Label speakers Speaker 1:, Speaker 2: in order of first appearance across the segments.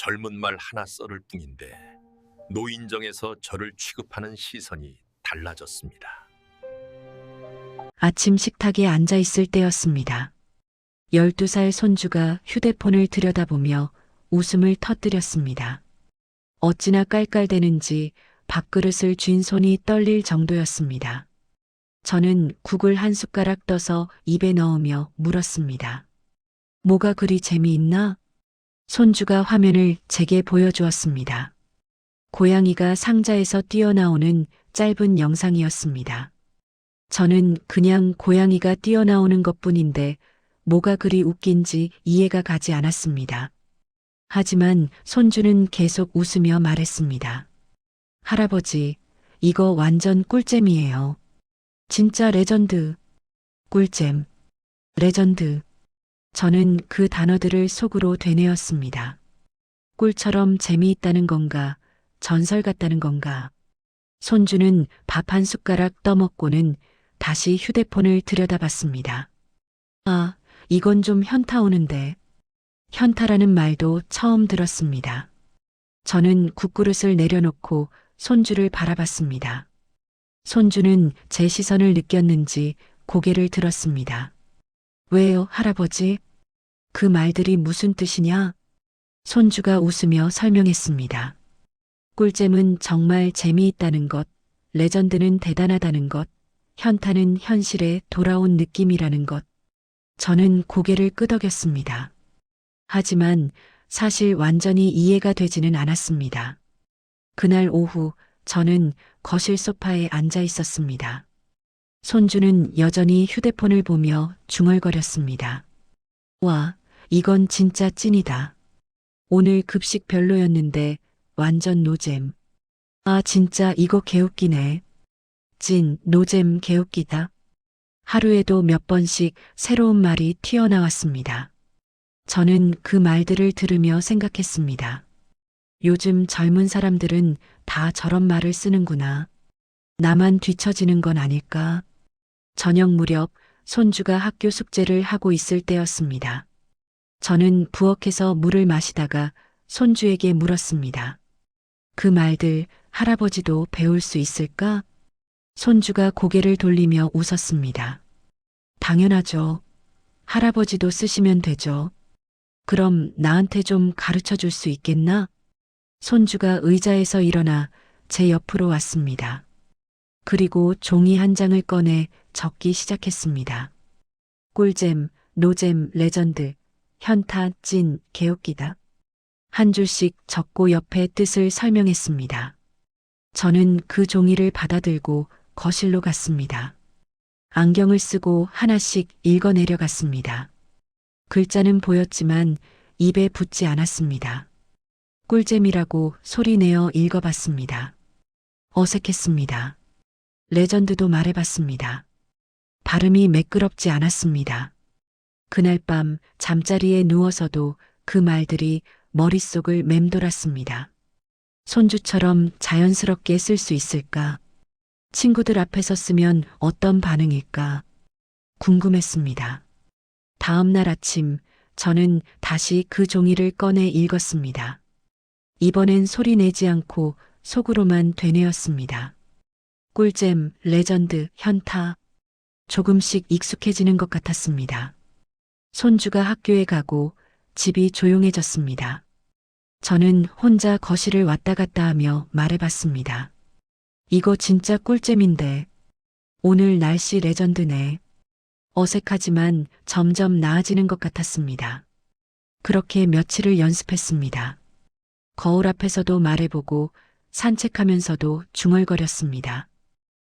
Speaker 1: 젊은 말 하나 썰을 뿐인데 노인정에서 저를 취급하는 시선이 달라졌습니다.
Speaker 2: 아침 식탁에 앉아 있을 때였습니다. 12살 손주가 휴대폰을 들여다보며 웃음을 터뜨렸습니다. 어찌나 깔깔대는지 밥그릇을 쥔 손이 떨릴 정도였습니다. 저는 국을 한 숟가락 떠서 입에 넣으며 물었습니다. 뭐가 그리 재미있나? 손주가 화면을 제게 보여주었습니다. 고양이가 상자에서 뛰어나오는 짧은 영상이었습니다. 저는 그냥 고양이가 뛰어나오는 것뿐인데 뭐가 그리 웃긴지 이해가 가지 않았습니다. 하지만 손주는 계속 웃으며 말했습니다. 할아버지, 이거 완전 꿀잼이에요. 진짜 레전드. 꿀잼. 레전드. 저는 그 단어들을 속으로 되뇌었습니다. 꿀처럼 재미있다는 건가, 전설 같다는 건가. 손주는 밥 한 숟가락 떠먹고는 다시 휴대폰을 들여다봤습니다. 아, 이건 좀 현타 오는데. 현타라는 말도 처음 들었습니다. 저는 국그릇을 내려놓고 손주를 바라봤습니다. 손주는 제 시선을 느꼈는지 고개를 들었습니다. 왜요, 할아버지? 그 말들이 무슨 뜻이냐? 손주가 웃으며 설명했습니다. 꿀잼은 정말 재미있다는 것, 레전드는 대단하다는 것, 현타는 현실에 돌아온 느낌이라는 것. 저는 고개를 끄덕였습니다. 하지만 사실 완전히 이해가 되지는 않았습니다. 그날 오후 저는 거실 소파에 앉아 있었습니다. 손주는 여전히 휴대폰을 보며 중얼거렸습니다. 와, 이건 진짜 찐이다. 오늘 급식 별로였는데 완전 노잼. 아, 진짜 이거 개웃기네. 찐, 노잼 개웃기다. 하루에도 몇 번씩 새로운 말이 튀어나왔습니다. 저는 그 말들을 들으며 생각했습니다. 요즘 젊은 사람들은 다 저런 말을 쓰는구나. 나만 뒤처지는 건 아닐까? 저녁 무렵 손주가 학교 숙제를 하고 있을 때였습니다. 저는 부엌에서 물을 마시다가 손주에게 물었습니다. 그 말들 할아버지도 배울 수 있을까? 손주가 고개를 돌리며 웃었습니다. 당연하죠. 할아버지도 쓰시면 되죠. 그럼 나한테 좀 가르쳐 줄 수 있겠나? 손주가 의자에서 일어나 제 옆으로 왔습니다. 그리고 종이 한 장을 꺼내 적기 시작했습니다. 꿀잼, 노잼, 레전드, 현타, 찐, 개웃기다. 한 줄씩 적고 옆에 뜻을 설명했습니다. 저는 그 종이를 받아들고 거실로 갔습니다. 안경을 쓰고 하나씩 읽어 내려갔습니다. 글자는 보였지만 입에 붙지 않았습니다. 꿀잼이라고 소리내어 읽어봤습니다. 어색했습니다. 레전드도 말해봤습니다. 발음이 매끄럽지 않았습니다. 그날 밤 잠자리에 누워서도 그 말들이 머릿속을 맴돌았습니다. 손주처럼 자연스럽게 쓸 수 있을까? 친구들 앞에서 쓰면 어떤 반응일까? 궁금했습니다. 다음 날 아침 저는 다시 그 종이를 꺼내 읽었습니다. 이번엔 소리 내지 않고 속으로만 되뇌었습니다. 꿀잼, 레전드, 현타. 조금씩 익숙해지는 것 같았습니다. 손주가 학교에 가고 집이 조용해졌습니다. 저는 혼자 거실을 왔다 갔다 하며 말해봤습니다. 이거 진짜 꿀잼인데. 오늘 날씨 레전드네. 어색하지만 점점 나아지는 것 같았습니다. 그렇게 며칠을 연습했습니다. 거울 앞에서도 말해보고 산책하면서도 중얼거렸습니다.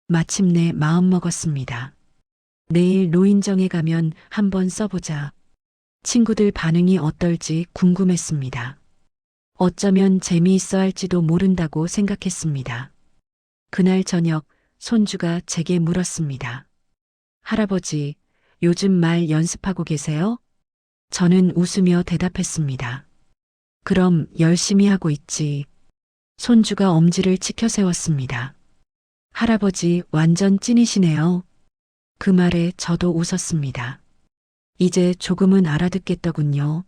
Speaker 2: 마침내 마음먹었습니다. 내일 노인정에 가면 한번 써보자. 친구들 반응이 어떨지 궁금했습니다. 어쩌면 재미있어 할지도 모른다고 생각했습니다. 그날 저녁 손주가 제게 물었습니다. 할아버지, 요즘 말 연습하고 계세요? 저는 웃으며 대답했습니다. 그럼 열심히 하고 있지. 손주가 엄지를 치켜 세웠습니다. 할아버지 완전 찐이시네요. 그 말에 저도 웃었습니다. 이제 조금은 알아듣겠더군요.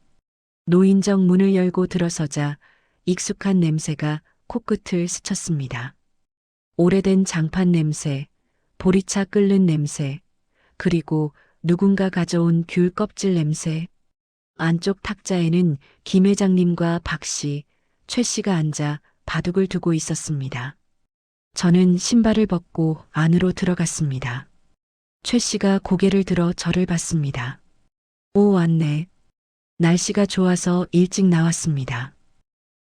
Speaker 2: 노인정 문을 열고 들어서자 익숙한 냄새가 코끝을 스쳤습니다. 오래된 장판 냄새, 보리차 끓는 냄새, 그리고 누군가 가져온 귤 껍질 냄새. 안쪽 탁자에는 김 회장님과 박 씨, 최 씨가 앉아 바둑을 두고 있었습니다. 저는 신발을 벗고 안으로 들어갔습니다. 최 씨가 고개를 들어 저를 봤습니다. 오, 왔네. 날씨가 좋아서 일찍 나왔습니다.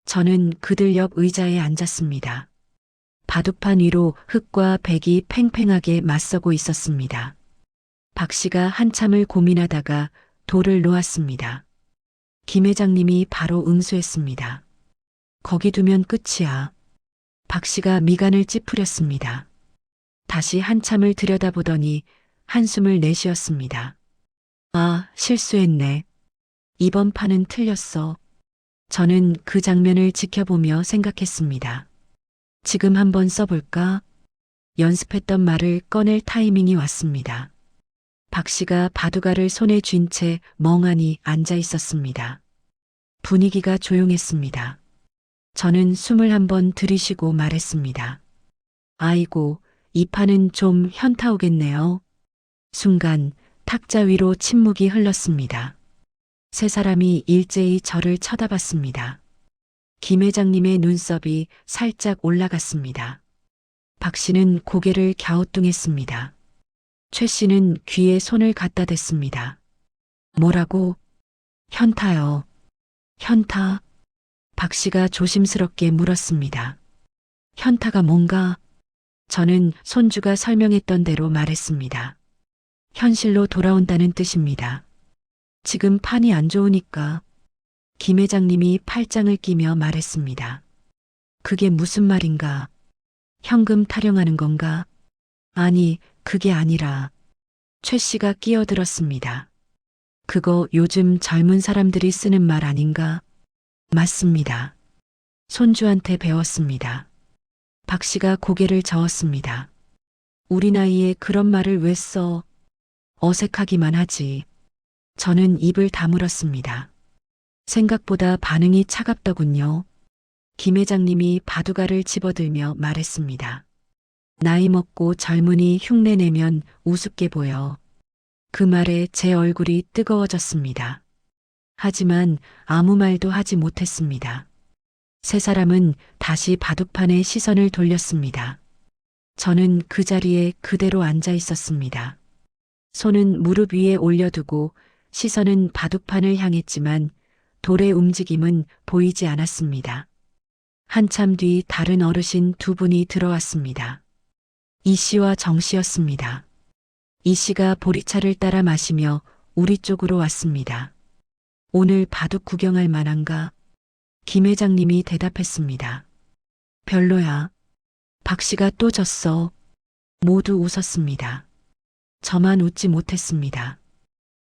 Speaker 2: 저는 그들 옆 의자에 앉았습니다. 바둑판 위로 흙과 백이 팽팽하게 맞서고 있었습니다. 박 씨가 한참을 고민하다가 돌을 놓았습니다. 김 회장님이 바로 응수했습니다. 거기 두면 끝이야. 박 씨가 미간을 찌푸렸습니다. 다시 한참을 들여다보더니 한숨을 내쉬었습니다. 아, 실수했네. 이번 판은 틀렸어. 저는 그 장면을 지켜보며 생각했습니다. 지금 한번 써볼까? 연습했던 말을 꺼낼 타이밍이 왔습니다. 박 씨가 바둑알을 손에 쥔 채 멍하니 앉아 있었습니다. 분위기가 조용했습니다. 저는 숨을 한번 들이쉬고 말했습니다. 아이고, 이 판은 좀 현타 오겠네요. 순간 탁자 위로 침묵이 흘렀습니다. 세 사람이 일제히 저를 쳐다봤습니다. 김 회장님의 눈썹이 살짝 올라갔습니다. 박 씨는 고개를 갸우뚱했습니다. 최 씨는 귀에 손을 갖다 댔습니다. 뭐라고? 현타요. 현타? 박 씨가 조심스럽게 물었습니다. 현타가 뭔가? 저는 손주가 설명했던 대로 말했습니다. 현실로 돌아온다는 뜻입니다. 지금 판이 안 좋으니까. 김 회장님이 팔짱을 끼며 말했습니다. 그게 무슨 말인가? 현금 타령하는 건가? 아니, 그게 아니라. 최 씨가 끼어들었습니다. 그거 요즘 젊은 사람들이 쓰는 말 아닌가? 맞습니다. 손주한테 배웠습니다. 박 씨가 고개를 저었습니다. 우리 나이에 그런 말을 왜 써? 어색하기만 하지. 저는 입을 다물었습니다. 생각보다 반응이 차갑더군요. 김 회장님이 바둑알을 집어들며 말했습니다. 나이 먹고 젊은이 흉내내면 우습게 보여. 그 말에 제 얼굴이 뜨거워졌습니다. 하지만 아무 말도 하지 못했습니다. 세 사람은 다시 바둑판에 시선을 돌렸습니다. 저는 그 자리에 그대로 앉아 있었습니다. 손은 무릎 위에 올려두고 시선은 바둑판을 향했지만 돌의 움직임은 보이지 않았습니다. 한참 뒤 다른 어르신 두 분이 들어왔습니다. 이 씨와 정 씨였습니다. 이 씨가 보리차를 따라 마시며 우리 쪽으로 왔습니다. 오늘 바둑 구경할 만한가? 김 회장님이 대답했습니다. 별로야. 박 씨가 또 졌어. 모두 웃었습니다. 저만 웃지 못했습니다.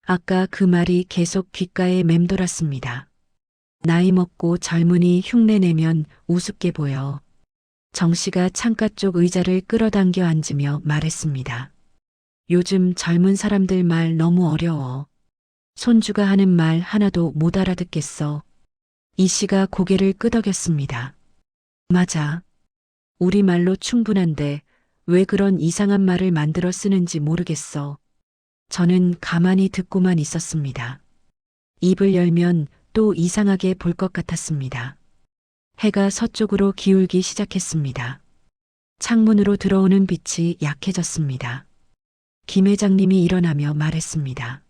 Speaker 2: 아까 그 말이 계속 귓가에 맴돌았습니다. 나이 먹고 젊은이 흉내내면 우습게 보여. 정 씨가 창가 쪽 의자를 끌어당겨 앉으며 말했습니다. 요즘 젊은 사람들 말 너무 어려워. 손주가 하는 말 하나도 못 알아듣겠어. 이 씨가 고개를 끄덕였습니다. 맞아. 우리 말로 충분한데 왜 그런 이상한 말을 만들어 쓰는지 모르겠어. 저는 가만히 듣고만 있었습니다. 입을 열면 또 이상하게 볼 것 같았습니다. 해가 서쪽으로 기울기 시작했습니다. 창문으로 들어오는 빛이 약해졌습니다. 김 회장님이 일어나며 말했습니다.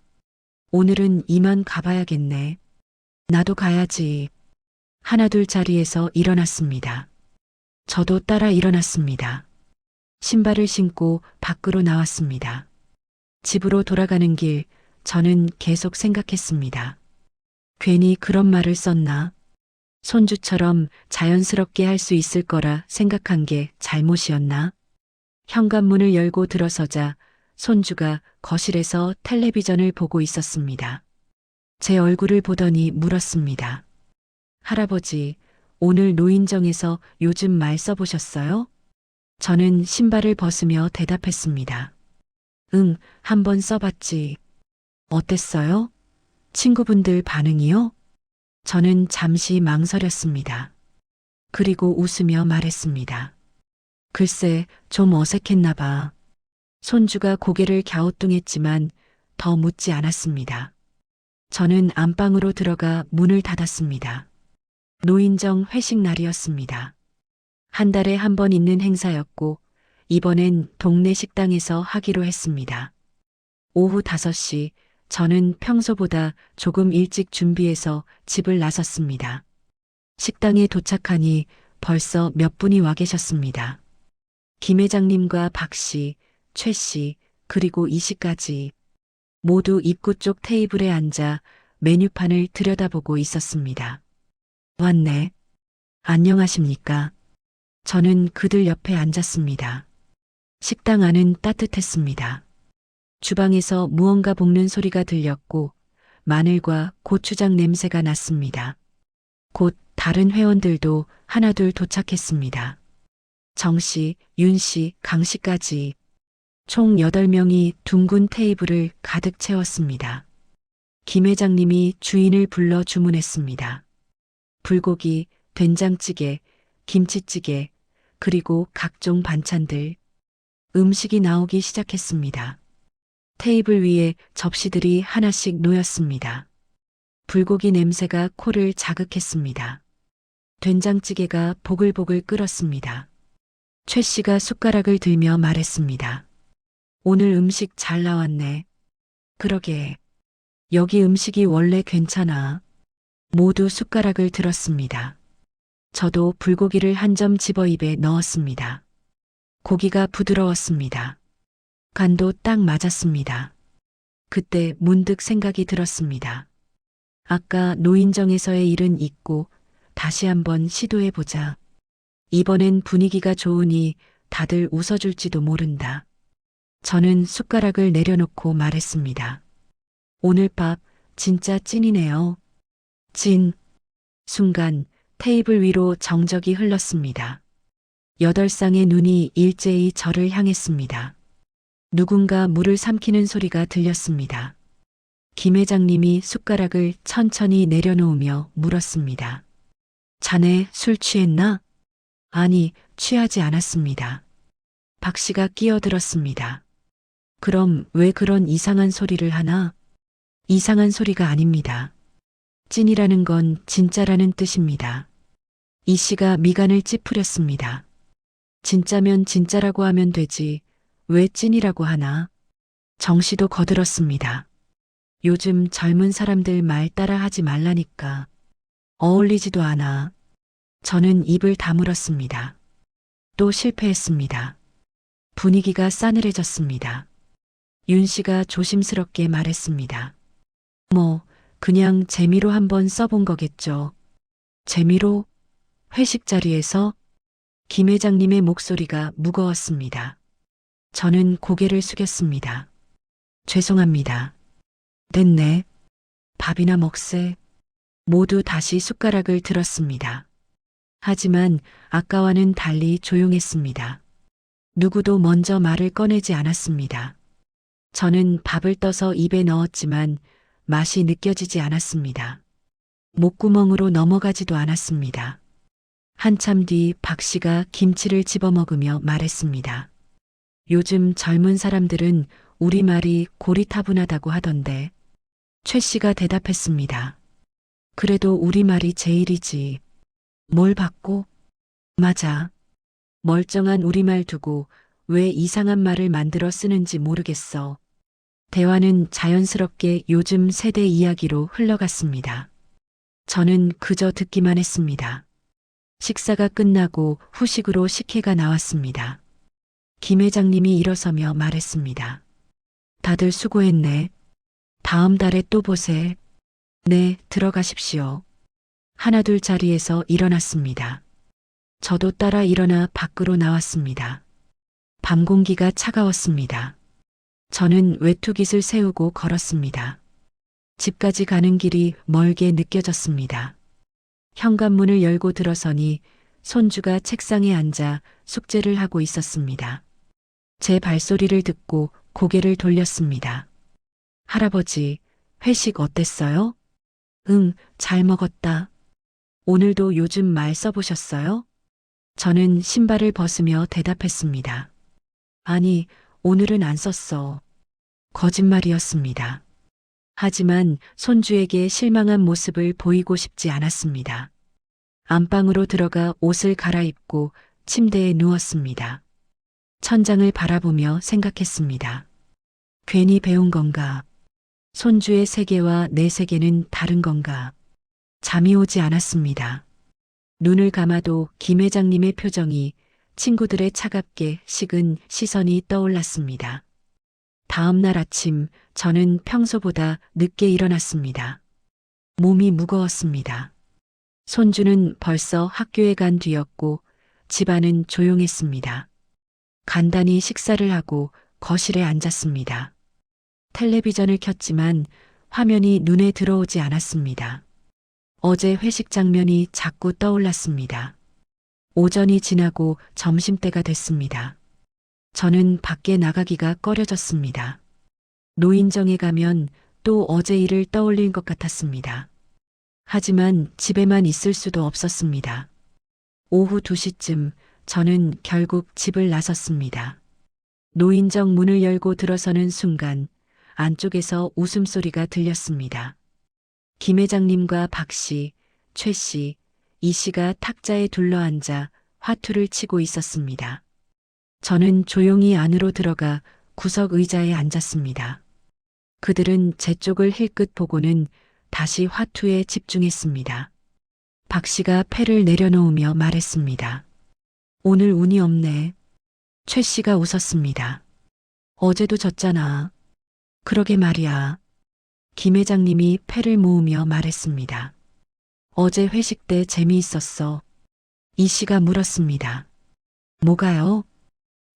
Speaker 2: 오늘은 이만 가봐야겠네. 나도 가야지. 하나둘 자리에서 일어났습니다. 저도 따라 일어났습니다. 신발을 신고 밖으로 나왔습니다. 집으로 돌아가는 길, 저는 계속 생각했습니다. 괜히 그런 말을 썼나? 손주처럼 자연스럽게 할 수 있을 거라 생각한 게 잘못이었나? 현관문을 열고 들어서자 손주가 거실에서 텔레비전을 보고 있었습니다. 제 얼굴을 보더니 물었습니다. 할아버지, 오늘 노인정에서 요즘 말 써보셨어요? 저는 신발을 벗으며 대답했습니다. 응, 한번 써봤지. 어땠어요? 친구분들 반응이요? 저는 잠시 망설였습니다. 그리고 웃으며 말했습니다. 글쎄, 좀 어색했나 봐. 손주가 고개를 갸우뚱했지만 더 묻지 않았습니다. 저는 안방으로 들어가 문을 닫았습니다. 노인정 회식 날이었습니다. 한 달에 한 번 있는 행사였고, 이번엔 동네 식당에서 하기로 했습니다. 오후 5시, 저는 평소보다 조금 일찍 준비해서 집을 나섰습니다. 식당에 도착하니 벌써 몇 분이 와 계셨습니다. 김 회장님과 박 씨, 최 씨, 그리고 이 씨까지 모두 입구 쪽 테이블에 앉아 메뉴판을 들여다보고 있었습니다. 왔네. 안녕하십니까. 저는 그들 옆에 앉았습니다. 식당 안은 따뜻했습니다. 주방에서 무언가 볶는 소리가 들렸고 마늘과 고추장 냄새가 났습니다. 곧 다른 회원들도 하나둘 도착했습니다. 정 씨, 윤 씨, 강 씨까지 총 8명이 둥근 테이블을 가득 채웠습니다. 김 회장님이 주인을 불러 주문했습니다. 불고기, 된장찌개, 김치찌개, 그리고 각종 반찬들. 음식이 나오기 시작했습니다. 테이블 위에 접시들이 하나씩 놓였습니다. 불고기 냄새가 코를 자극했습니다. 된장찌개가 보글보글 끓었습니다. 최 씨가 숟가락을 들며 말했습니다. 오늘 음식 잘 나왔네. 그러게. 여기 음식이 원래 괜찮아. 모두 숟가락을 들었습니다. 저도 불고기를 한 점 집어 입에 넣었습니다. 고기가 부드러웠습니다. 간도 딱 맞았습니다. 그때 문득 생각이 들었습니다. 아까 노인정에서의 일은 잊고 다시 한번 시도해보자. 이번엔 분위기가 좋으니 다들 웃어줄지도 모른다. 저는 숟가락을 내려놓고 말했습니다. 오늘 밥 진짜 찐이네요. 찐. 순간 테이블 위로 정적이 흘렀습니다. 8쌍의 눈이 일제히 저를 향했습니다. 누군가 물을 삼키는 소리가 들렸습니다. 김 회장님이 숟가락을 천천히 내려놓으며 물었습니다. 자네 술 취했나? 아니, 취하지 않았습니다. 박 씨가 끼어들었습니다. 그럼 왜 그런 이상한 소리를 하나? 이상한 소리가 아닙니다. 찐이라는 건 진짜라는 뜻입니다. 이 씨가 미간을 찌푸렸습니다. 진짜면 진짜라고 하면 되지. 왜 찐이라고 하나? 정 씨도 거들었습니다. 요즘 젊은 사람들 말 따라 하지 말라니까. 어울리지도 않아. 저는 입을 다물었습니다. 또 실패했습니다. 분위기가 싸늘해졌습니다. 윤 씨가 조심스럽게 말했습니다. 그냥 재미로 한번 써본 거겠죠. 재미로? 회식 자리에서? 김 회장님의 목소리가 무거웠습니다. 저는 고개를 숙였습니다. 죄송합니다. 됐네. 밥이나 먹세. 모두 다시 숟가락을 들었습니다. 하지만 아까와는 달리 조용했습니다. 누구도 먼저 말을 꺼내지 않았습니다. 저는 밥을 떠서 입에 넣었지만 맛이 느껴지지 않았습니다. 목구멍으로 넘어가지도 않았습니다. 한참 뒤 박 씨가 김치를 집어먹으며 말했습니다. 요즘 젊은 사람들은 우리말이 고리타분하다고 하던데. 최 씨가 대답했습니다. 그래도 우리말이 제일이지. 뭘 받고? 맞아. 멀쩡한 우리말 두고 왜 이상한 말을 만들어 쓰는지 모르겠어. 대화는 자연스럽게 요즘 세대 이야기로 흘러갔습니다. 저는 그저 듣기만 했습니다. 식사가 끝나고 후식으로 식혜가 나왔습니다. 김 회장님이 일어서며 말했습니다. 다들 수고했네. 다음 달에 또 보세. 네, 들어가십시오. 하나둘 자리에서 일어났습니다. 저도 따라 일어나 밖으로 나왔습니다. 밤 공기가 차가웠습니다. 저는 외투깃을 세우고 걸었습니다. 집까지 가는 길이 멀게 느껴졌습니다. 현관문을 열고 들어서니 손주가 책상에 앉아 숙제를 하고 있었습니다. 제 발소리를 듣고 고개를 돌렸습니다. 할아버지, 회식 어땠어요? 응, 잘 먹었다. 오늘도 요즘 말 써보셨어요? 저는 신발을 벗으며 대답했습니다. 아니, 오늘은 안 썼어. 거짓말이었습니다. 하지만 손주에게 실망한 모습을 보이고 싶지 않았습니다. 안방으로 들어가 옷을 갈아입고 침대에 누웠습니다. 천장을 바라보며 생각했습니다. 괜히 배운 건가? 손주의 세계와 내 세계는 다른 건가? 잠이 오지 않았습니다. 눈을 감아도 김 회장님의 표정이 친구들의 차갑게 식은 시선이 떠올랐습니다. 다음 날 아침 저는 평소보다 늦게 일어났습니다. 몸이 무거웠습니다. 손주는 벌써 학교에 간 뒤였고 집안은 조용했습니다. 간단히 식사를 하고 거실에 앉았습니다. 텔레비전을 켰지만 화면이 눈에 들어오지 않았습니다. 어제 회식 장면이 자꾸 떠올랐습니다. 오전이 지나고 점심때가 됐습니다. 저는 밖에 나가기가 꺼려졌습니다. 노인정에 가면 또 어제 일을 떠올릴 것 같았습니다. 하지만 집에만 있을 수도 없었습니다. 오후 2시쯤 저는 결국 집을 나섰습니다. 노인정 문을 열고 들어서는 순간 안쪽에서 웃음소리가 들렸습니다. 김 회장님과 박 씨, 최 씨, 이 씨가 탁자에 둘러앉아 화투를 치고 있었습니다. 저는 조용히 안으로 들어가 구석 의자에 앉았습니다. 그들은 제 쪽을 힐끗 보고는 다시 화투에 집중했습니다. 박 씨가 패를 내려놓으며 말했습니다. 오늘 운이 없네. 최 씨가 웃었습니다. 어제도 졌잖아. 그러게 말이야. 김 회장님이 패를 모으며 말했습니다. 어제 회식 때 재미있었어. 이 씨가 물었습니다. 뭐가요?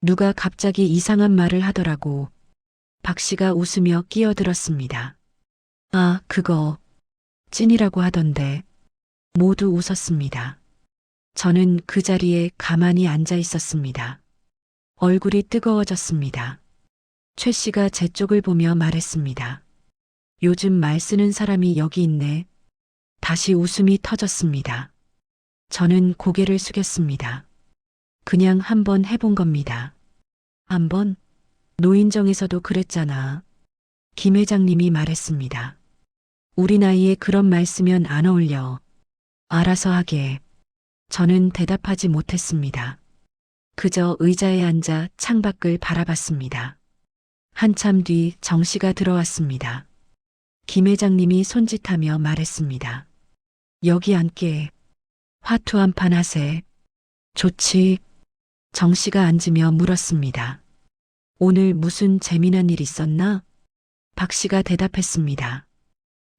Speaker 2: 누가 갑자기 이상한 말을 하더라고. 박 씨가 웃으며 끼어들었습니다. 아, 그거. 찐이라고 하던데. 모두 웃었습니다. 저는 그 자리에 가만히 앉아 있었습니다. 얼굴이 뜨거워졌습니다. 최 씨가 제 쪽을 보며 말했습니다. 요즘 말 쓰는 사람이 여기 있네. 다시 웃음이 터졌습니다. 저는 고개를 숙였습니다. 그냥 한번 해본 겁니다. 한번? 노인정에서도 그랬잖아. 김 회장님이 말했습니다. 우리 나이에 그런 말 쓰면 안 어울려. 알아서 하게. 저는 대답하지 못했습니다. 그저 의자에 앉아 창밖을 바라봤습니다. 한참 뒤 정 씨가 들어왔습니다. 김 회장님이 손짓하며 말했습니다. 여기 앉게. 화투 한 판 하세. 좋지. 정 씨가 앉으며 물었습니다. 오늘 무슨 재미난 일 있었나? 박 씨가 대답했습니다.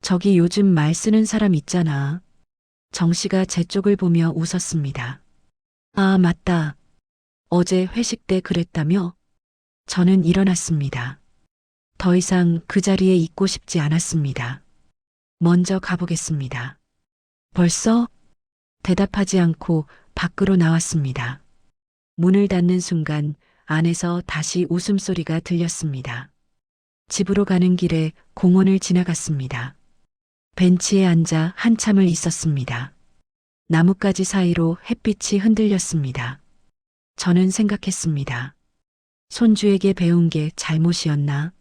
Speaker 2: 저기 요즘 말 쓰는 사람 있잖아. 정 씨가 제 쪽을 보며 웃었습니다. 아, 맞다. 어제 회식 때 그랬다며? 저는 일어났습니다. 더 이상 그 자리에 있고 싶지 않았습니다. 먼저 가보겠습니다. 벌써? 대답하지 않고 밖으로 나왔습니다. 문을 닫는 순간 안에서 다시 웃음소리가 들렸습니다. 집으로 가는 길에 공원을 지나갔습니다. 벤치에 앉아 한참을 있었습니다. 나뭇가지 사이로 햇빛이 흔들렸습니다. 저는 생각했습니다. 손주에게 배운 게 잘못이었나?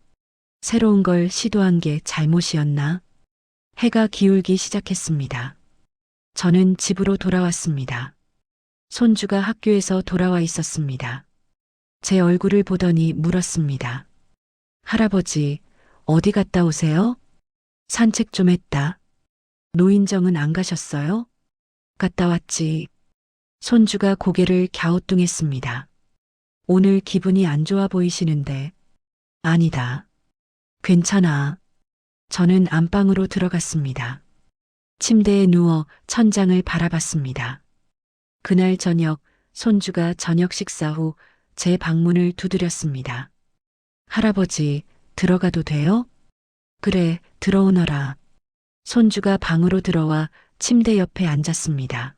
Speaker 2: 새로운 걸 시도한 게 잘못이었나? 해가 기울기 시작했습니다. 저는 집으로 돌아왔습니다. 손주가 학교에서 돌아와 있었습니다. 제 얼굴을 보더니 물었습니다. 할아버지, 어디 갔다 오세요? 산책 좀 했다. 노인정은 안 가셨어요? 갔다 왔지. 손주가 고개를 갸우뚱했습니다. 오늘 기분이 안 좋아 보이시는데. 아니다. 괜찮아. 저는 안방으로 들어갔습니다. 침대에 누워 천장을 바라봤습니다. 그날 저녁 손주가 저녁 식사 후 제 방문을 두드렸습니다. 할아버지, 들어가도 돼요? 그래, 들어오너라. 손주가 방으로 들어와 침대 옆에 앉았습니다.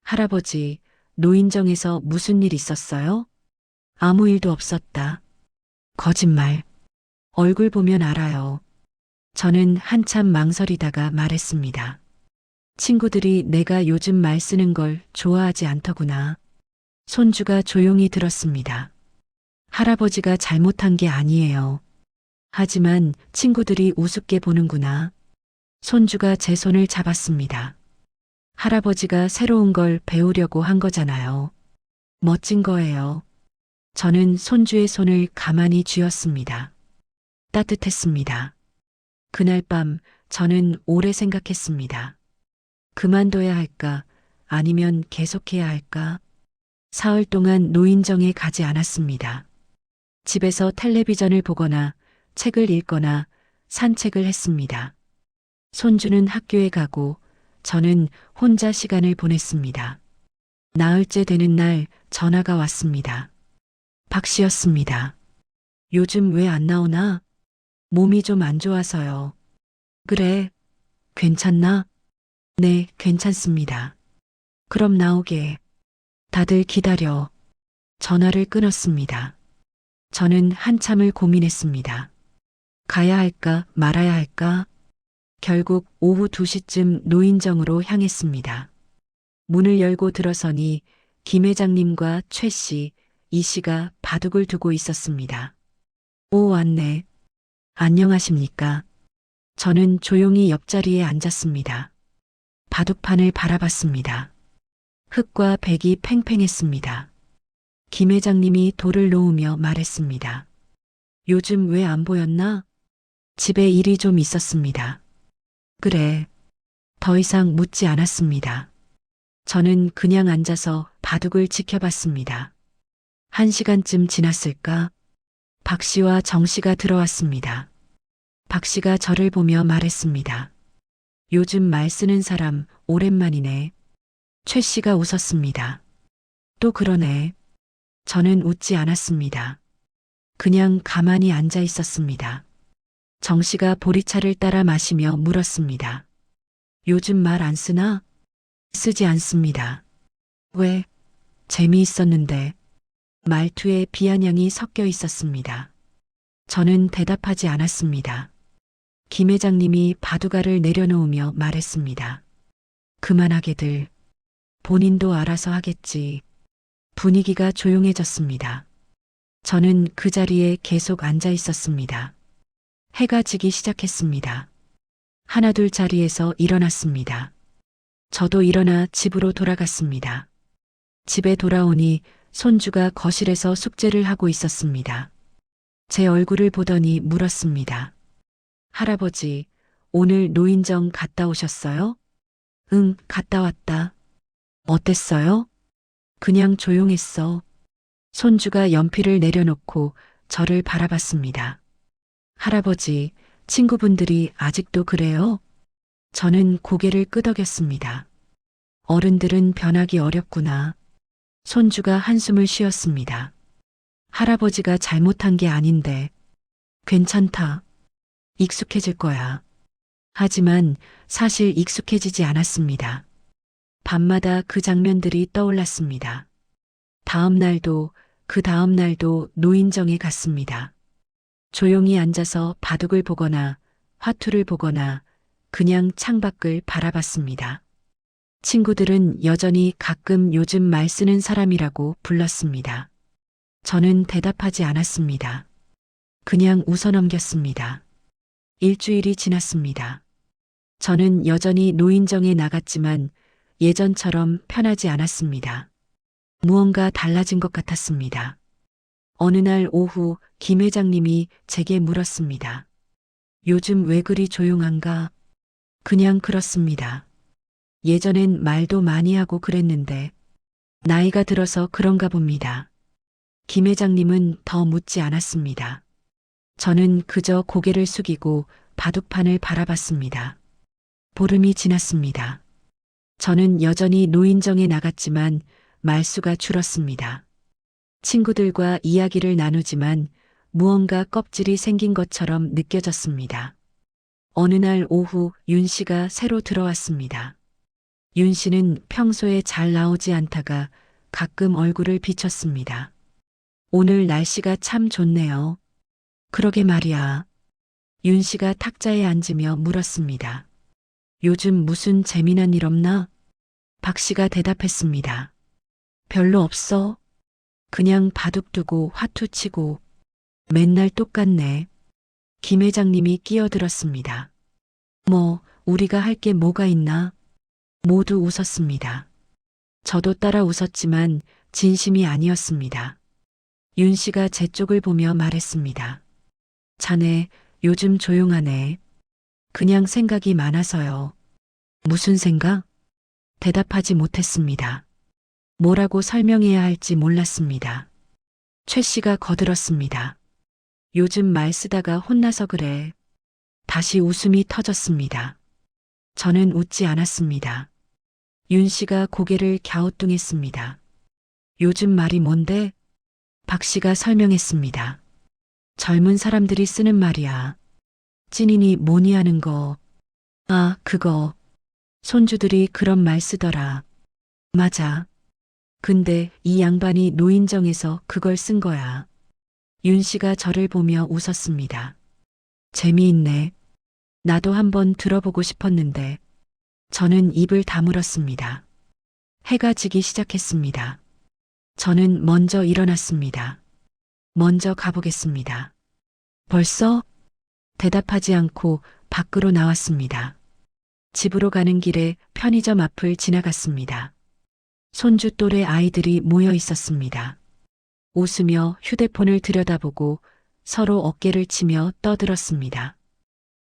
Speaker 2: 할아버지, 노인정에서 무슨 일 있었어요? 아무 일도 없었다. 거짓말. 얼굴 보면 알아요. 저는 한참 망설이다가 말했습니다. 친구들이 내가 요즘 말 쓰는 걸 좋아하지 않더구나. 손주가 조용히 들었습니다. 할아버지가 잘못한 게 아니에요. 하지만 친구들이 우습게 보는구나. 손주가 제 손을 잡았습니다. 할아버지가 새로운 걸 배우려고 한 거잖아요. 멋진 거예요. 저는 손주의 손을 가만히 쥐었습니다. 따뜻했습니다. 그날 밤 저는 오래 생각했습니다. 그만둬야 할까? 아니면 계속해야 할까? 사흘 동안 노인정에 가지 않았습니다. 집에서 텔레비전을 보거나 책을 읽거나 산책을 했습니다. 손주는 학교에 가고 저는 혼자 시간을 보냈습니다. 나흘째 되는 날 전화가 왔습니다. 박 씨였습니다. 요즘 왜 안 나오나? 몸이 좀 안 좋아서요. 그래, 괜찮나? 네, 괜찮습니다. 그럼 나오게. 다들 기다려. 전화를 끊었습니다. 저는 한참을 고민했습니다. 가야 할까 말아야 할까? 결국 오후 2시쯤 노인정으로 향했습니다. 문을 열고 들어서니 김 회장님과 최 씨, 이 씨가 바둑을 두고 있었습니다. 오, 왔네. 안녕하십니까? 저는 조용히 옆자리에 앉았습니다. 바둑판을 바라봤습니다. 흙과 백이 팽팽했습니다. 김 회장님이 돌을 놓으며 말했습니다. 요즘 왜 안 보였나? 집에 일이 좀 있었습니다. 그래. 더 이상 묻지 않았습니다. 저는 그냥 앉아서 바둑을 지켜봤습니다. 1시간쯤 지났을까? 박 씨와 정 씨가 들어왔습니다. 박 씨가 저를 보며 말했습니다. 요즘 말 쓰는 사람 오랜만이네. 최 씨가 웃었습니다. 또 그러네. 저는 웃지 않았습니다. 그냥 가만히 앉아 있었습니다. 정 씨가 보리차를 따라 마시며 물었습니다. 요즘 말 안 쓰나? 쓰지 않습니다. 왜? 재미있었는데. 말투에 비아냥이 섞여 있었습니다. 저는 대답하지 않았습니다. 김 회장님이 바둑알을 내려놓으며 말했습니다. 그만하게들. 본인도 알아서 하겠지. 분위기가 조용해졌습니다. 저는 그 자리에 계속 앉아 있었습니다. 해가 지기 시작했습니다. 하나둘 자리에서 일어났습니다. 저도 일어나 집으로 돌아갔습니다. 집에 돌아오니 손주가 거실에서 숙제를 하고 있었습니다. 제 얼굴을 보더니 물었습니다. 할아버지, 오늘 노인정 갔다 오셨어요? 응, 갔다 왔다. 어땠어요? 그냥 조용했어. 손주가 연필을 내려놓고 저를 바라봤습니다. 할아버지, 친구분들이 아직도 그래요? 저는 고개를 끄덕였습니다. 어른들은 변하기 어렵구나. 손주가 한숨을 쉬었습니다. 할아버지가 잘못한 게 아닌데. 괜찮다. 익숙해질 거야. 하지만 사실 익숙해지지 않았습니다. 밤마다 그 장면들이 떠올랐습니다. 다음 날도 그 다음 날도 노인정에 갔습니다. 조용히 앉아서 바둑을 보거나 화투를 보거나 그냥 창밖을 바라봤습니다. 친구들은 여전히 가끔 요즘 말 쓰는 사람이라고 불렀습니다. 저는 대답하지 않았습니다. 그냥 웃어넘겼습니다. 일주일이 지났습니다. 저는 여전히 노인정에 나갔지만 예전처럼 편하지 않았습니다. 무언가 달라진 것 같았습니다. 어느 날 오후 김 회장님이 제게 물었습니다. 요즘 왜 그리 조용한가? 그냥 그렇습니다. 예전엔 말도 많이 하고 그랬는데 나이가 들어서 그런가 봅니다. 김 회장님은 더 묻지 않았습니다. 저는 그저 고개를 숙이고 바둑판을 바라봤습니다. 보름이 지났습니다. 저는 여전히 노인정에 나갔지만 말수가 줄었습니다. 친구들과 이야기를 나누지만 무언가 껍질이 생긴 것처럼 느껴졌습니다. 어느 날 오후 윤 씨가 새로 들어왔습니다. 윤 씨는 평소에 잘 나오지 않다가 가끔 얼굴을 비쳤습니다. 오늘 날씨가 참 좋네요. 그러게 말이야. 윤 씨가 탁자에 앉으며 물었습니다. 요즘 무슨 재미난 일 없나? 박 씨가 대답했습니다. 별로 없어. 그냥 바둑 두고 화투 치고 맨날 똑같네. 김 회장님이 끼어들었습니다. 뭐, 우리가 할 게 뭐가 있나? 모두 웃었습니다. 저도 따라 웃었지만 진심이 아니었습니다. 윤 씨가 제 쪽을 보며 말했습니다. 자네, 요즘 조용하네. 그냥 생각이 많아서요. 무슨 생각? 대답하지 못했습니다. 뭐라고 설명해야 할지 몰랐습니다. 최 씨가 거들었습니다. 요즘 말 쓰다가 혼나서 그래. 다시 웃음이 터졌습니다. 저는 웃지 않았습니다. 윤 씨가 고개를 갸우뚱했습니다. 요즘 말이 뭔데? 박 씨가 설명했습니다. 젊은 사람들이 쓰는 말이야. 찐이니 뭐니 하는 거. 아, 그거. 손주들이 그런 말 쓰더라. 맞아. 근데 이 양반이 노인정에서 그걸 쓴 거야. 윤 씨가 저를 보며 웃었습니다. 재미있네. 나도 한번 들어보고 싶었는데. 저는 입을 다물었습니다. 해가 지기 시작했습니다. 저는 먼저 일어났습니다. 먼저 가보겠습니다. 벌써? 대답하지 않고 밖으로 나왔습니다. 집으로 가는 길에 편의점 앞을 지나갔습니다. 손주 또래 아이들이 모여 있었습니다. 웃으며 휴대폰을 들여다보고 서로 어깨를 치며 떠들었습니다.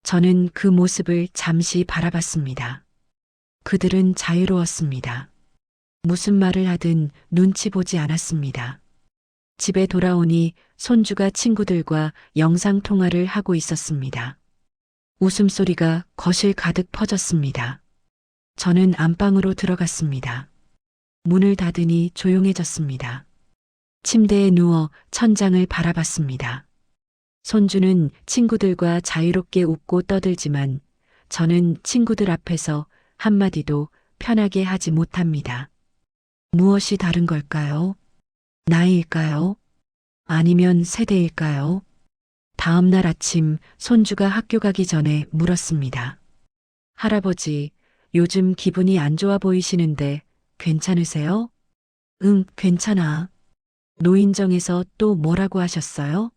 Speaker 2: 저는 그 모습을 잠시 바라봤습니다. 그들은 자유로웠습니다. 무슨 말을 하든 눈치 보지 않았습니다. 집에 돌아오니 손주가 친구들과 영상통화를 하고 있었습니다. 웃음소리가 거실 가득 퍼졌습니다. 저는 안방으로 들어갔습니다. 문을 닫으니 조용해졌습니다. 침대에 누워 천장을 바라봤습니다. 손주는 친구들과 자유롭게 웃고 떠들지만 저는 친구들 앞에서 한마디도 편하게 하지 못합니다. 무엇이 다른 걸까요? 나이일까요? 아니면 세대일까요? 다음 날 아침 손주가 학교 가기 전에 물었습니다. 할아버지, 요즘 기분이 안 좋아 보이시는데 괜찮으세요? 응, 괜찮아. 노인정에서 또 뭐라고 하셨어요?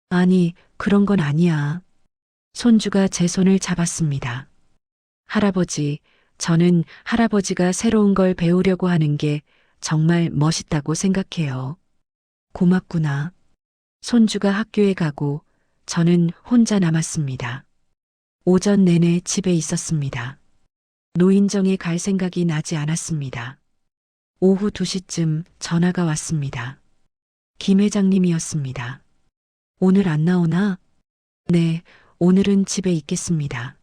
Speaker 2: 아니, 그런 건 아니야. 손주가 제 손을 잡았습니다. 할아버지, 저는 할아버지가 새로운 걸 배우려고 하는 게 정말 멋있다고 생각해요. 고맙구나. 손주가 학교에 가고 저는 혼자 남았습니다. 오전 내내 집에 있었습니다. 노인정에 갈 생각이 나지 않았습니다. 오후 2시쯤 전화가 왔습니다. 김 회장님이었습니다. 오늘 안 나오나? 네, 오늘은 집에 있겠습니다.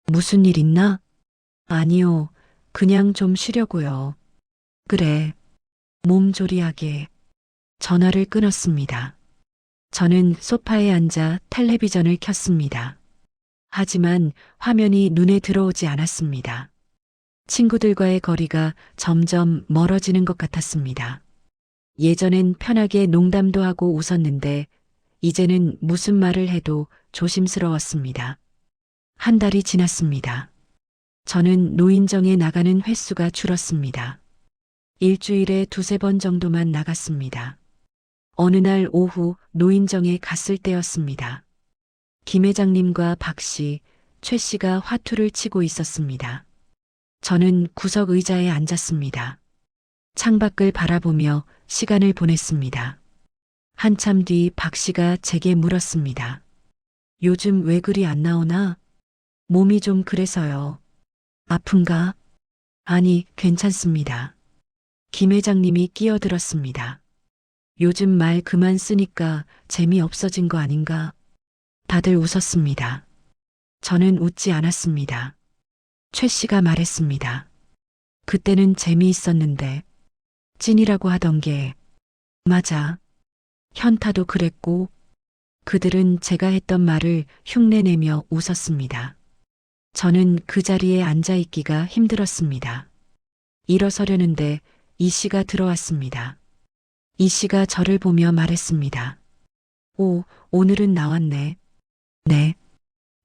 Speaker 2: 무슨 일 있나? 아니요, 그냥 좀 쉬려고요. 그래, 몸조리하게. 전화를 끊었습니다. 저는 소파에 앉아 텔레비전을 켰습니다. 하지만 화면이 눈에 들어오지 않았습니다. 친구들과의 거리가 점점 멀어지는 것 같았습니다. 예전엔 편하게 농담도 하고 웃었는데 이제는 무슨 말을 해도 조심스러웠습니다. 한 달이 지났습니다. 저는 노인정에 나가는 횟수가 줄었습니다. 일주일에 2~3번 정도만 나갔습니다. 어느 날 오후 노인정에 갔을 때였습니다. 김 회장님과 박 씨, 최 씨가 화투를 치고 있었습니다. 저는 구석 의자에 앉았습니다. 창밖을 바라보며 시간을 보냈습니다. 한참 뒤 박 씨가 제게 물었습니다. 요즘 왜 그리 안 나오나? 몸이 좀 그래서요. 아픈가? 아니, 괜찮습니다. 김 회장님이 끼어들었습니다. 요즘 말 그만 쓰니까 재미없어진 거 아닌가? 다들 웃었습니다. 저는 웃지 않았습니다. 최 씨가 말했습니다. 그때는 재미있었는데 찐이라고 하던 게 맞아. 현타도 그랬고 그들은 제가 했던 말을 흉내내며 웃었습니다. 저는 그 자리에 앉아 있기가 힘들었습니다. 일어서려는데 이 씨가 들어왔습니다. 이 씨가 저를 보며 말했습니다. 오, 오늘은 나왔네. 네.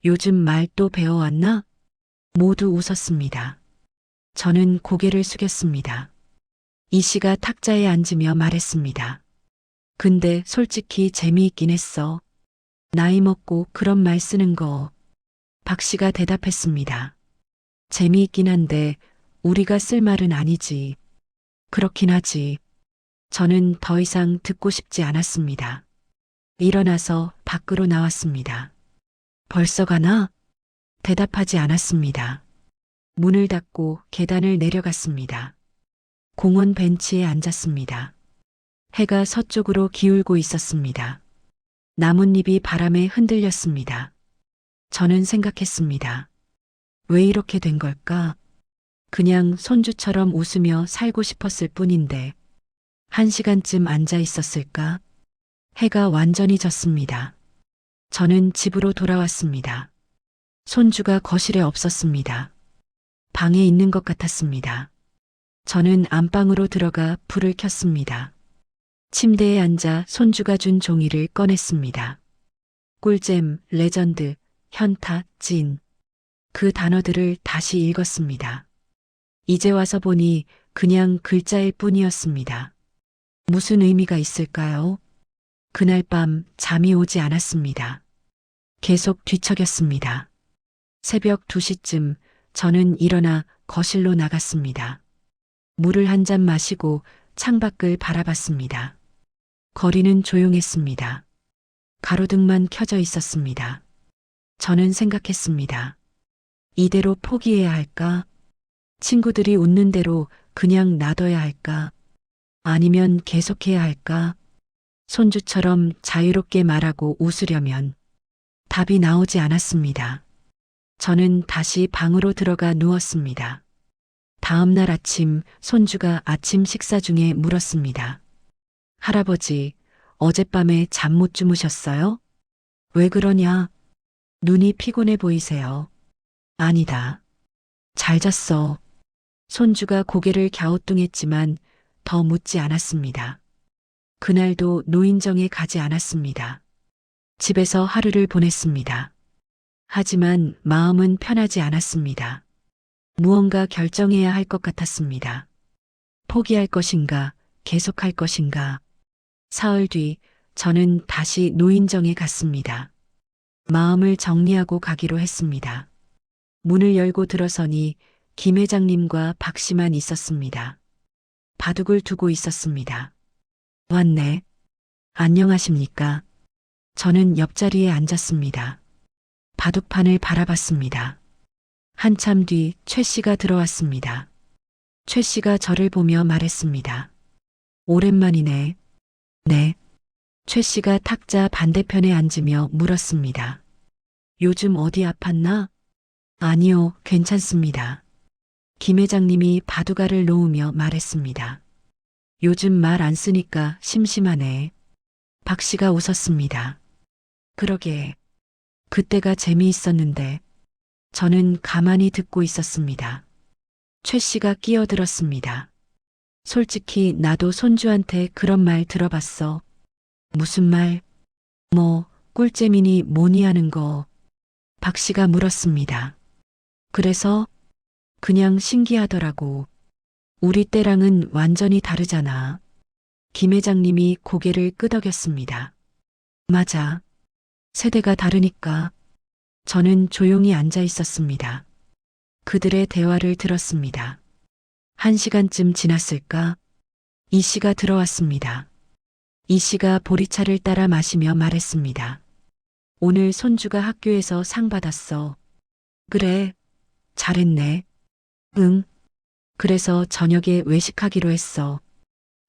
Speaker 2: 요즘 말 또 배워왔나? 모두 웃었습니다. 저는 고개를 숙였습니다. 이 씨가 탁자에 앉으며 말했습니다. 근데 솔직히 재미있긴 했어. 나이 먹고 그런 말 쓰는 거. 박 씨가 대답했습니다. 재미있긴 한데 우리가 쓸 말은 아니지. 그렇긴 하지. 저는 더 이상 듣고 싶지 않았습니다. 일어나서 밖으로 나왔습니다. 벌써 가나? 대답하지 않았습니다. 문을 닫고 계단을 내려갔습니다. 공원 벤치에 앉았습니다. 해가 서쪽으로 기울고 있었습니다. 나뭇잎이 바람에 흔들렸습니다. 저는 생각했습니다. 왜 이렇게 된 걸까? 그냥 손주처럼 웃으며 살고 싶었을 뿐인데, 1시간쯤 앉아 있었을까? 해가 완전히 졌습니다. 저는 집으로 돌아왔습니다. 손주가 거실에 없었습니다. 방에 있는 것 같았습니다. 저는 안방으로 들어가 불을 켰습니다. 침대에 앉아 손주가 준 종이를 꺼냈습니다. 꿀잼, 레전드, 현타, 진. 그 단어들을 다시 읽었습니다. 이제 와서 보니 그냥 글자일 뿐이었습니다. 무슨 의미가 있을까요? 그날 밤 잠이 오지 않았습니다. 계속 뒤척였습니다. 새벽 2시쯤 저는 일어나 거실로 나갔습니다. 물을 한 잔 마시고 창밖을 바라봤습니다. 거리는 조용했습니다. 가로등만 켜져 있었습니다. 저는 생각했습니다. 이대로 포기해야 할까? 친구들이 웃는 대로 그냥 놔둬야 할까? 아니면 계속해야 할까? 손주처럼 자유롭게 말하고 웃으려면 답이 나오지 않았습니다. 저는 다시 방으로 들어가 누웠습니다. 다음 날 아침 손주가 아침 식사 중에 물었습니다. 할아버지, 어젯밤에 잠 못 주무셨어요? 왜 그러냐? 눈이 피곤해 보이세요. 아니다. 잘 잤어. 손주가 고개를 갸우뚱했지만 더 묻지 않았습니다. 그날도 노인정에 가지 않았습니다. 집에서 하루를 보냈습니다. 하지만 마음은 편하지 않았습니다. 무언가 결정해야 할 것 같았습니다. 포기할 것인가, 계속할 것인가. 사흘 뒤 저는 다시 노인정에 갔습니다. 마음을 정리하고 가기로 했습니다. 문을 열고 들어서니 김 회장님과 박 씨만 있었습니다. 바둑을 두고 있었습니다. 왔네. 안녕하십니까. 저는 옆자리에 앉았습니다. 바둑판을 바라봤습니다. 한참 뒤 최 씨가 들어왔습니다. 최 씨가 저를 보며 말했습니다. 오랜만이네. 네. 최 씨가 탁자 반대편에 앉으며 물었습니다. 요즘 어디 아팠나? 아니요, 괜찮습니다. 김 회장님이 바둑알을 놓으며 말했습니다. 요즘 말 안 쓰니까 심심하네. 박 씨가 웃었습니다. 그러게. 그때가 재미있었는데 저는 가만히 듣고 있었습니다. 최 씨가 끼어들었습니다. 솔직히 나도 손주한테 그런 말 들어봤어. 무슨 말? 뭐 꿀잼이니 뭐니 하는 거. 박 씨가 물었습니다. 그래서 그냥 신기하더라고. 우리 때랑은 완전히 다르잖아. 김 회장님이 고개를 끄덕였습니다. 맞아. 세대가 다르니까. 저는 조용히 앉아 있었습니다. 그들의 대화를 들었습니다. 1시간쯤 지났을까? 이 씨가 들어왔습니다. 이 씨가 보리차를 따라 마시며 말했습니다. 오늘 손주가 학교에서 상 받았어. 그래, 잘했네. 응. 그래서 저녁에 외식하기로 했어.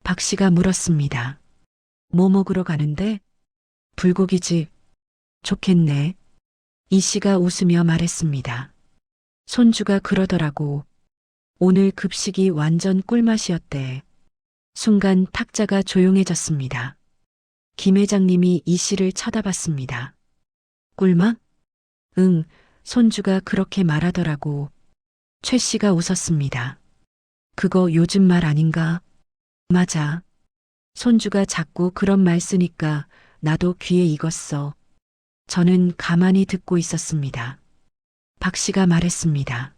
Speaker 2: 박 씨가 물었습니다. 뭐 먹으러 가는데? 불고기집. 좋겠네. 이 씨가 웃으며 말했습니다. 손주가 그러더라고. 오늘 급식이 완전 꿀맛이었대. 순간 탁자가 조용해졌습니다. 김 회장님이 이 씨를 쳐다봤습니다. 꿀맛? 응, 손주가 그렇게 말하더라고. 최 씨가 웃었습니다. 그거 요즘 말 아닌가? 맞아. 손주가 자꾸 그런 말 쓰니까 나도 귀에 익었어. 저는 가만히 듣고 있었습니다. 박 씨가 말했습니다.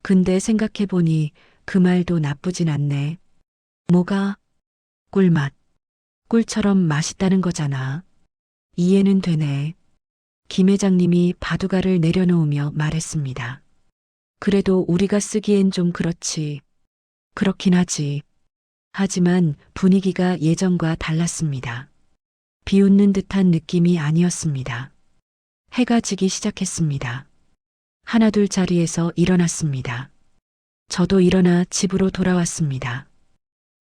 Speaker 2: 근데 생각해보니 그 말도 나쁘진 않네. 뭐가? 꿀맛. 꿀처럼 맛있다는 거잖아. 이해는 되네. 김 회장님이 바둑알을 내려놓으며 말했습니다. 그래도 우리가 쓰기엔 좀 그렇지. 그렇긴 하지. 하지만 분위기가 예전과 달랐습니다. 비웃는 듯한 느낌이 아니었습니다. 해가 지기 시작했습니다. 하나둘 자리에서 일어났습니다. 저도 일어나 집으로 돌아왔습니다.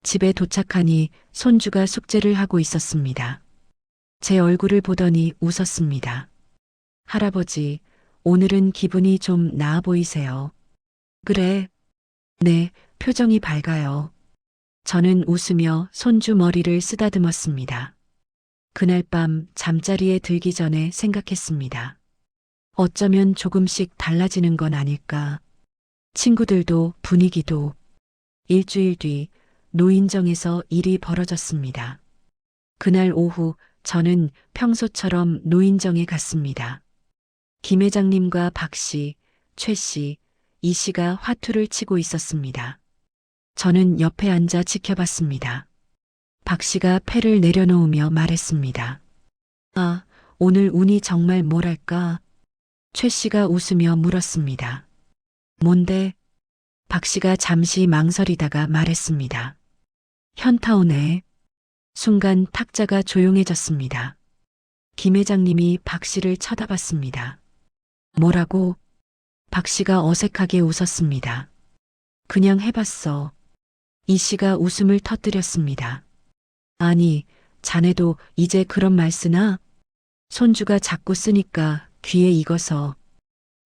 Speaker 2: 집에 도착하니 손주가 숙제를 하고 있었습니다. 제 얼굴을 보더니 웃었습니다. 할아버지, 오늘은 기분이 좀 나아 보이세요. 그래. 네, 표정이 밝아요. 저는 웃으며 손주 머리를 쓰다듬었습니다. 그날 밤 잠자리에 들기 전에 생각했습니다. 어쩌면 조금씩 달라지는 건 아닐까. 친구들도 분위기도. 일주일 뒤 노인정에서 일이 벌어졌습니다. 그날 오후 저는 평소처럼 노인정에 갔습니다. 김 회장님과 박 씨, 최 씨, 이 씨가 화투를 치고 있었습니다. 저는 옆에 앉아 지켜봤습니다. 박 씨가 패를 내려놓으며 말했습니다. 아, 오늘 운이 정말 뭐랄까. 최 씨가 웃으며 물었습니다. 뭔데? 박 씨가 잠시 망설이다가 말했습니다. 현타 오네. 순간 탁자가 조용해졌습니다. 김 회장님이 박 씨를 쳐다봤습니다. 뭐라고? 박 씨가 어색하게 웃었습니다. 그냥 해봤어. 이 씨가 웃음을 터뜨렸습니다. 아니, 자네도 이제 그런 말 쓰나? 손주가 자꾸 쓰니까 귀에 익어서.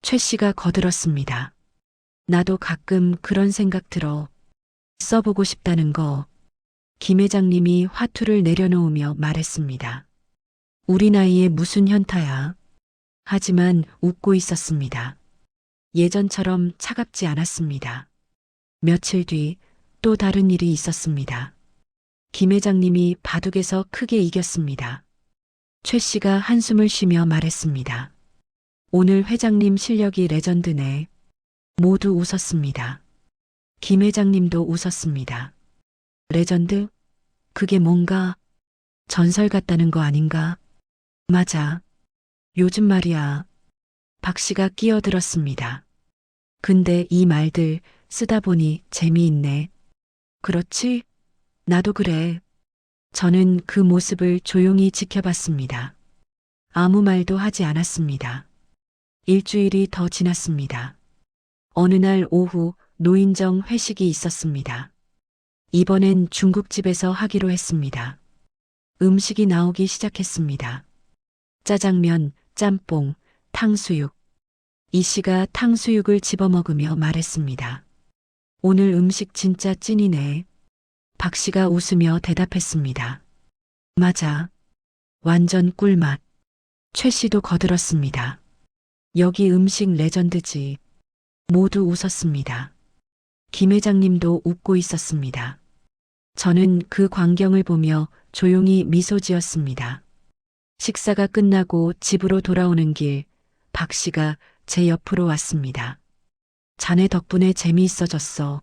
Speaker 2: 최 씨가 거들었습니다. 나도 가끔 그런 생각 들어. 써보고 싶다는 거. 김 회장님이 화투를 내려놓으며 말했습니다. 우리 나이에 무슨 현타야. 하지만 웃고 있었습니다. 예전처럼 차갑지 않았습니다. 며칠 뒤 또 다른 일이 있었습니다. 김 회장님이 바둑에서 크게 이겼습니다. 최 씨가 한숨을 쉬며 말했습니다. 오늘 회장님 실력이 레전드네. 모두 웃었습니다. 김 회장님도 웃었습니다. 레전드? 그게 뭔가 전설 같다는 거 아닌가? 맞아. 요즘 말이야. 박 씨가 끼어들었습니다. 근데 이 말들 쓰다 보니 재미있네. 그렇지? 나도 그래. 저는 그 모습을 조용히 지켜봤습니다. 아무 말도 하지 않았습니다. 일주일이 더 지났습니다. 어느 날 오후 노인정 회식이 있었습니다. 이번엔 중국집에서 하기로 했습니다. 음식이 나오기 시작했습니다. 짜장면, 짬뽕, 탕수육. 이 씨가 탕수육을 집어먹으며 말했습니다. 오늘 음식 진짜 찐이네. 박 씨가 웃으며 대답했습니다. 맞아. 완전 꿀맛. 최 씨도 거들었습니다. 여기 음식 레전드지. 모두 웃었습니다. 김 회장님도 웃고 있었습니다. 저는 그 광경을 보며 조용히 미소 지었습니다. 식사가 끝나고 집으로 돌아오는 길, 박 씨가 제 옆으로 왔습니다. 자네 덕분에 재미있어졌어.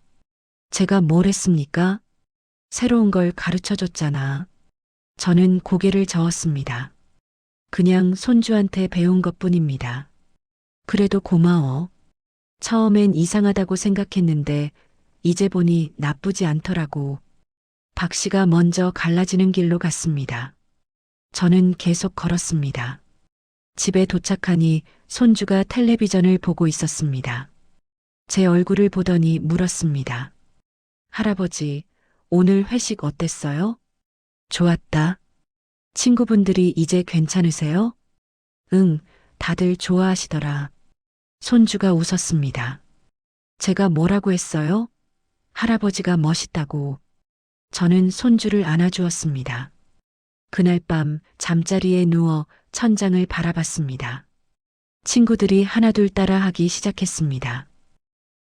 Speaker 2: 제가 뭘 했습니까? 새로운 걸 가르쳐 줬잖아. 저는 고개를 저었습니다. 그냥 손주한테 배운 것 뿐입니다. 그래도 고마워. 처음엔 이상하다고 생각했는데 이제 보니 나쁘지 않더라고. 박 씨가 먼저 갈라지는 길로 갔습니다. 저는 계속 걸었습니다. 집에 도착하니 손주가 텔레비전을 보고 있었습니다. 제 얼굴을 보더니 물었습니다. 할아버지, 오늘 회식 어땠어요? 좋았다. 친구분들이 이제 괜찮으세요? 응, 다들 좋아하시더라. 손주가 웃었습니다. 제가 뭐라고 했어요? 할아버지가 멋있다고. 저는 손주를 안아주었습니다. 그날 밤 잠자리에 누워 천장을 바라봤습니다. 친구들이 하나둘 따라 하기 시작했습니다.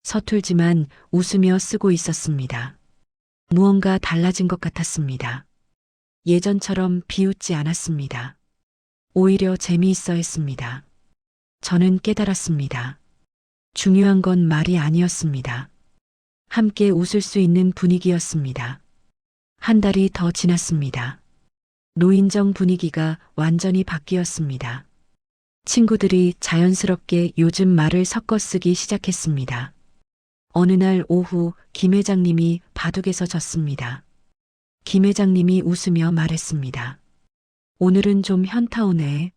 Speaker 2: 서툴지만 웃으며 쓰고 있었습니다. 무언가 달라진 것 같았습니다. 예전처럼 비웃지 않았습니다. 오히려 재미있어 했습니다. 저는 깨달았습니다. 중요한 건 말이 아니었습니다. 함께 웃을 수 있는 분위기였습니다. 한 달이 더 지났습니다. 노인정 분위기가 완전히 바뀌었습니다. 친구들이 자연스럽게 요즘 말을 섞어 쓰기 시작했습니다. 어느 날 오후 김 회장님이 바둑에서 졌습니다. 김 회장님이 웃으며 말했습니다. 오늘은 좀 현타 오네.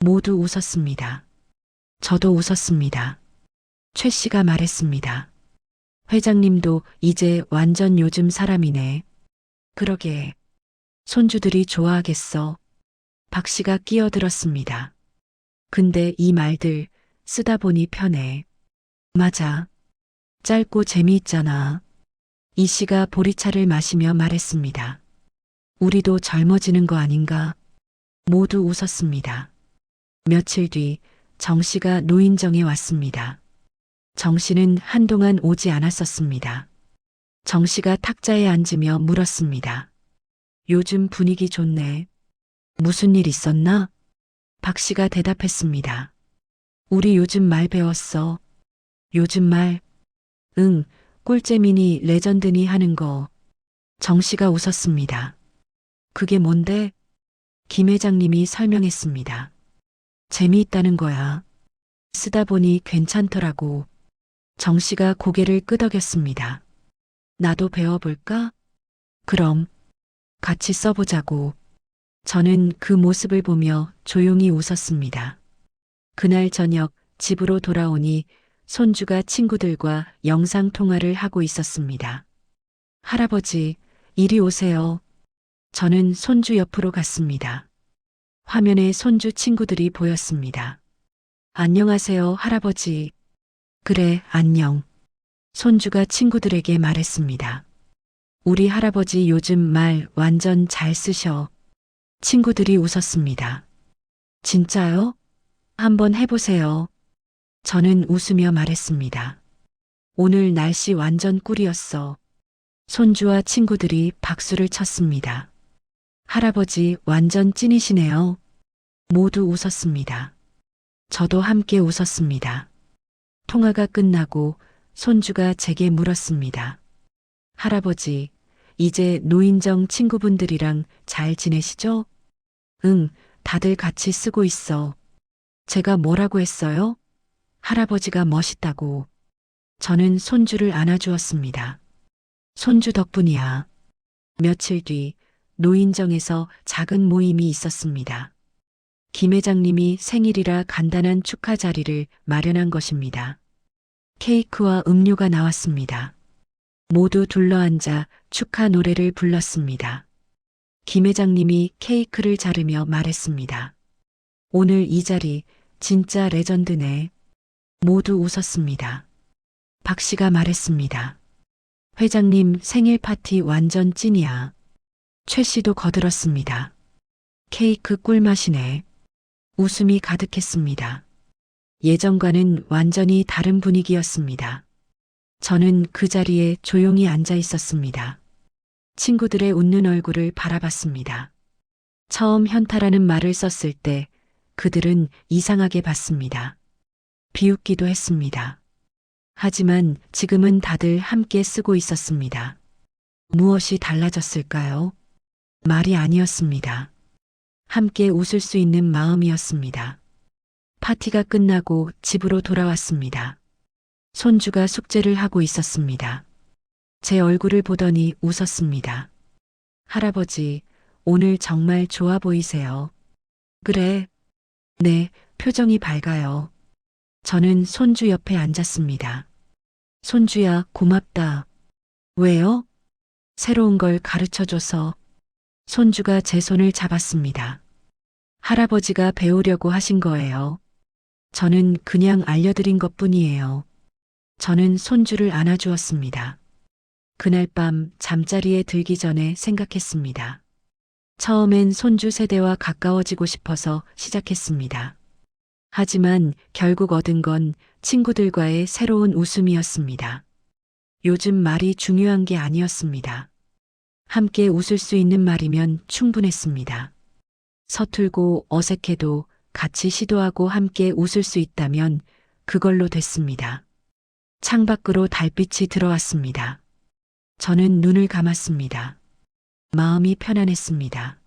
Speaker 2: 모두 웃었습니다. 저도 웃었습니다. 최 씨가 말했습니다. 회장님도 이제 완전 요즘 사람이네. 그러게. 손주들이 좋아하겠어. 박 씨가 끼어들었습니다. 근데 이 말들 쓰다 보니 편해. 맞아. 짧고 재미있잖아. 이 씨가 보리차를 마시며 말했습니다. 우리도 젊어지는 거 아닌가? 모두 웃었습니다. 며칠 뒤 정 씨가 노인정에 왔습니다. 정 씨는 한동안 오지 않았었습니다. 정 씨가 탁자에 앉으며 물었습니다. 요즘 분위기 좋네. 무슨 일 있었나? 박 씨가 대답했습니다. 우리 요즘 말 배웠어. 요즘 말? 응, 꿀잼이니 레전드니 하는 거. 정 씨가 웃었습니다. 그게 뭔데? 김 회장님이 설명했습니다. 재미있다는 거야. 쓰다 보니 괜찮더라고. 정 씨가 고개를 끄덕였습니다. 나도 배워볼까? 그럼 같이 써보자고. 저는 그 모습을 보며 조용히 웃었습니다. 그날 저녁 집으로 돌아오니 손주가 친구들과 영상통화를 하고 있었습니다. 할아버지, 이리 오세요. 저는 손주 옆으로 갔습니다. 화면에 손주 친구들이 보였습니다. 안녕하세요, 할아버지. 그래, 안녕. 손주가 친구들에게 말했습니다. 우리 할아버지 요즘 말 완전 잘 쓰셔. 친구들이 웃었습니다. 진짜요? 한번 해보세요. 저는 웃으며 말했습니다. 오늘 날씨 완전 꿀이었어. 손주와 친구들이 박수를 쳤습니다. 할아버지 완전 찐이시네요. 모두 웃었습니다. 저도 함께 웃었습니다. 통화가 끝나고 손주가 제게 물었습니다. 할아버지, 이제 노인정 친구분들이랑 잘 지내시죠? 응, 다들 같이 쓰고 있어. 제가 뭐라고 했어요? 할아버지가 멋있다고. 저는 손주를 안아주었습니다. 손주 덕분이야. 며칠 뒤 노인정에서 작은 모임이 있었습니다. 김 회장님이 생일이라 간단한 축하 자리를 마련한 것입니다. 케이크와 음료가 나왔습니다. 모두 둘러앉아 축하 노래를 불렀습니다. 김 회장님이 케이크를 자르며 말했습니다. 오늘 이 자리 진짜 레전드네. 모두 웃었습니다. 박 씨가 말했습니다. 회장님 생일 파티 완전 찐이야. 최 씨도 거들었습니다. 케이크 꿀맛이네. 웃음이 가득했습니다. 예전과는 완전히 다른 분위기였습니다. 저는 그 자리에 조용히 앉아 있었습니다. 친구들의 웃는 얼굴을 바라봤습니다. 처음 현타라는 말을 썼을 때 그들은 이상하게 봤습니다. 비웃기도 했습니다. 하지만 지금은 다들 함께 쓰고 있었습니다. 무엇이 달라졌을까요? 말이 아니었습니다. 함께 웃을 수 있는 마음이었습니다. 파티가 끝나고 집으로 돌아왔습니다. 손주가 숙제를 하고 있었습니다. 제 얼굴을 보더니 웃었습니다. 할아버지, 오늘 정말 좋아 보이세요. 그래. 네, 표정이 밝아요. 저는 손주 옆에 앉았습니다. 손주야, 고맙다. 왜요? 새로운 걸 가르쳐줘서. 손주가 제 손을 잡았습니다. 할아버지가 배우려고 하신 거예요. 저는 그냥 알려드린 것 뿐이에요. 저는 손주를 안아주었습니다. 그날 밤 잠자리에 들기 전에 생각했습니다. 처음엔 손주 세대와 가까워지고 싶어서 시작했습니다. 하지만 결국 얻은 건 친구들과의 새로운 웃음이었습니다. 요즘 말이 중요한 게 아니었습니다. 함께 웃을 수 있는 말이면 충분했습니다. 서툴고 어색해도 같이 시도하고 함께 웃을 수 있다면 그걸로 됐습니다. 창밖으로 달빛이 들어왔습니다. 저는 눈을 감았습니다. 마음이 편안했습니다.